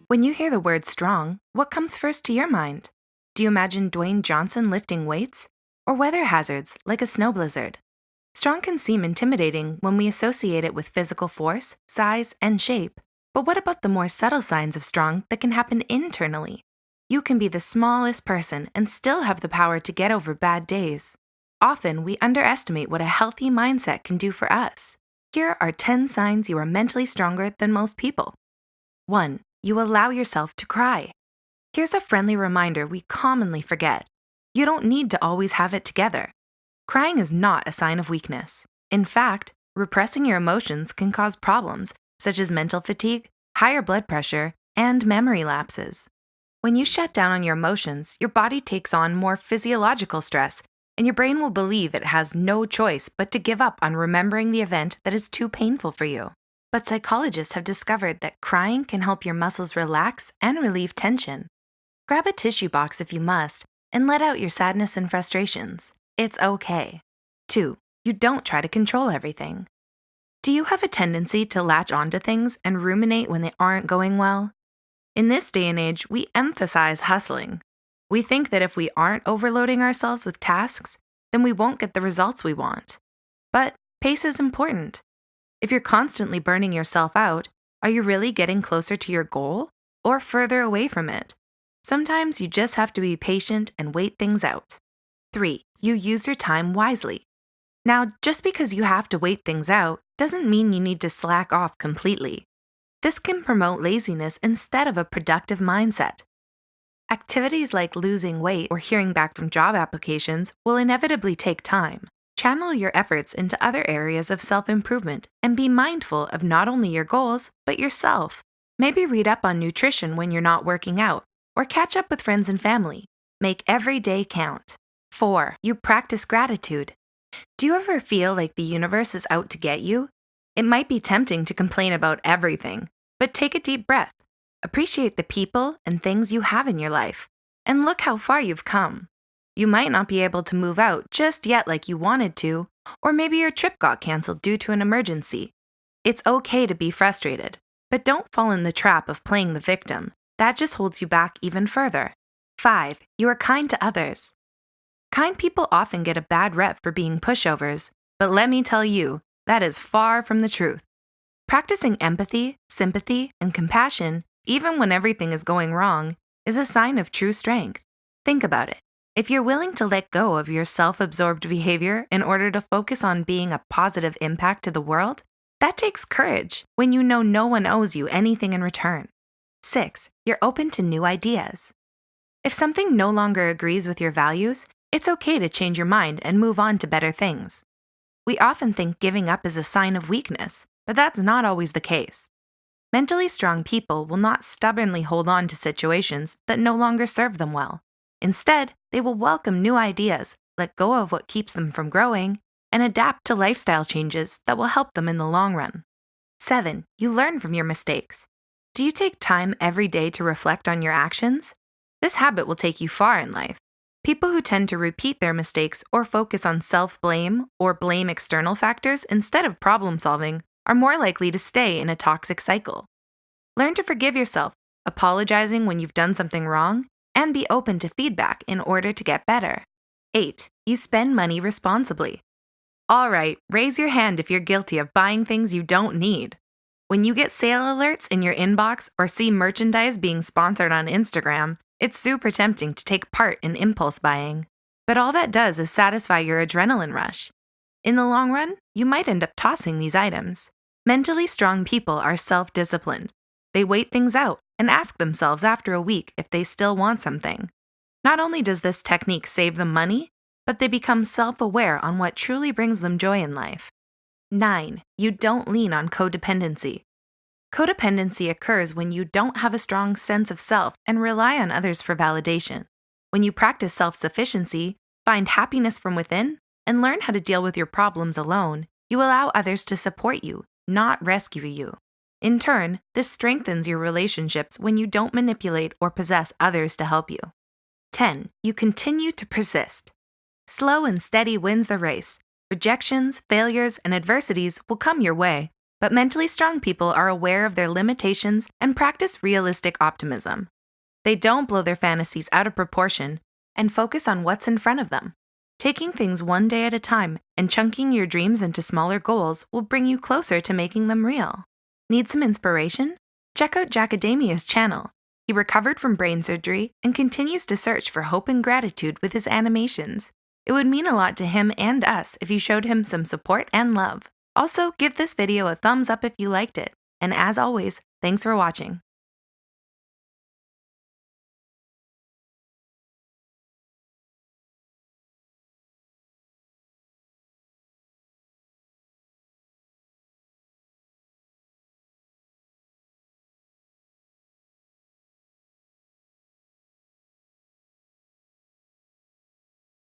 When you hear the word strong, what comes first to your mind? Do you imagine Dwayne Johnson lifting weights? Or weather hazards like a snow blizzard? Strong can seem intimidating when we associate it with physical force, size, and shape. But what about the more subtle signs of strong that can happen internally? You can be the smallest person and still have the power to get over bad days. Often, we underestimate what a healthy mindset can do for us. Here are 10 signs you are mentally stronger than most people. 1. You allow yourself to cry. Here's a friendly reminder we commonly forget. You don't need to always have it together. Crying is not a sign of weakness. In fact, repressing your emotions can cause problems such as mental fatigue, higher blood pressure, and memory lapses. When you shut down on your emotions, your body takes on more physiological stress, and your brain will believe it has no choice but to give up on remembering the event that is too painful for you. But psychologists have discovered that crying can help your muscles relax and relieve tension. Grab a tissue box if you must, and let out your sadness and frustrations. It's okay. 2. You don't try to control everything. Do you have a tendency to latch onto things and ruminate when they aren't going well? In this day and age, we emphasize hustling. We think that if we aren't overloading ourselves with tasks, then we won't get the results we want. But pace is important. If you're constantly burning yourself out, are you really getting closer to your goal or further away from it? Sometimes you just have to be patient and wait things out. 3. You use your time wisely. Now, just because you have to wait things out doesn't mean you need to slack off completely. This can promote laziness instead of a productive mindset. Activities like losing weight or hearing back from job applications will inevitably take time. Channel your efforts into other areas of self-improvement and be mindful of not only your goals, but yourself. Maybe read up on nutrition when you're not working out, or catch up with friends and family. Make every day count. 4. You practice gratitude. Do you ever feel like the universe is out to get you? It might be tempting to complain about everything, but take a deep breath. Appreciate the people and things you have in your life, and look how far you've come. You might not be able to move out just yet like you wanted to, or maybe your trip got canceled due to an emergency. It's okay to be frustrated, but don't fall in the trap of playing the victim. That just holds you back even further. 5. You are kind to others. Kind people often get a bad rep for being pushovers, but let me tell you, that is far from the truth. Practicing empathy, sympathy, and compassion, even when everything is going wrong, is a sign of true strength. Think about it. If you're willing to let go of your self-absorbed behavior in order to focus on being a positive impact to the world, that takes courage when you know no one owes you anything in return. 6. You're open to new ideas. If something no longer agrees with your values, it's okay to change your mind and move on to better things. We often think giving up is a sign of weakness, but that's not always the case. Mentally strong people will not stubbornly hold on to situations that no longer serve them well. Instead, they will welcome new ideas, let go of what keeps them from growing, and adapt to lifestyle changes that will help them in the long run. 7. You learn from your mistakes. Do you take time every day to reflect on your actions? This habit will take you far in life. People who tend to repeat their mistakes or focus on self-blame or blame external factors instead of problem-solving are more likely to stay in a toxic cycle. Learn to forgive yourself, apologizing when you've done something wrong, and be open to feedback in order to get better. 8. You spend money responsibly. All right, raise your hand if you're guilty of buying things you don't need. When you get sale alerts in your inbox or see merchandise being sponsored on Instagram, it's super tempting to take part in impulse buying. But all that does is satisfy your adrenaline rush. In the long run, you might end up tossing these items. Mentally strong people are self-disciplined. They wait things out and ask themselves after a week if they still want something. Not only does this technique save them money, but they become self-aware on what truly brings them joy in life. 9. You don't lean on codependency. Codependency occurs when you don't have a strong sense of self and rely on others for validation. When you practice self-sufficiency, find happiness from within, and learn how to deal with your problems alone, you allow others to support you, not rescue you. In turn, this strengthens your relationships when you don't manipulate or possess others to help you. 10. You continue to persist. Slow and steady wins the race. Rejections, failures, and adversities will come your way, But mentally strong people are aware of their limitations and practice realistic optimism. They don't blow their fantasies out of proportion and focus on what's in front of them. Taking things one day at a time and chunking your dreams into smaller goals will bring you closer to making them real. Need some inspiration? Check out Jackademia's channel. He recovered from brain surgery and continues to search for hope and gratitude with his animations. It would mean a lot to him and us if you showed him some support and love. Also, give this video a thumbs up if you liked it. And as always, thanks for watching.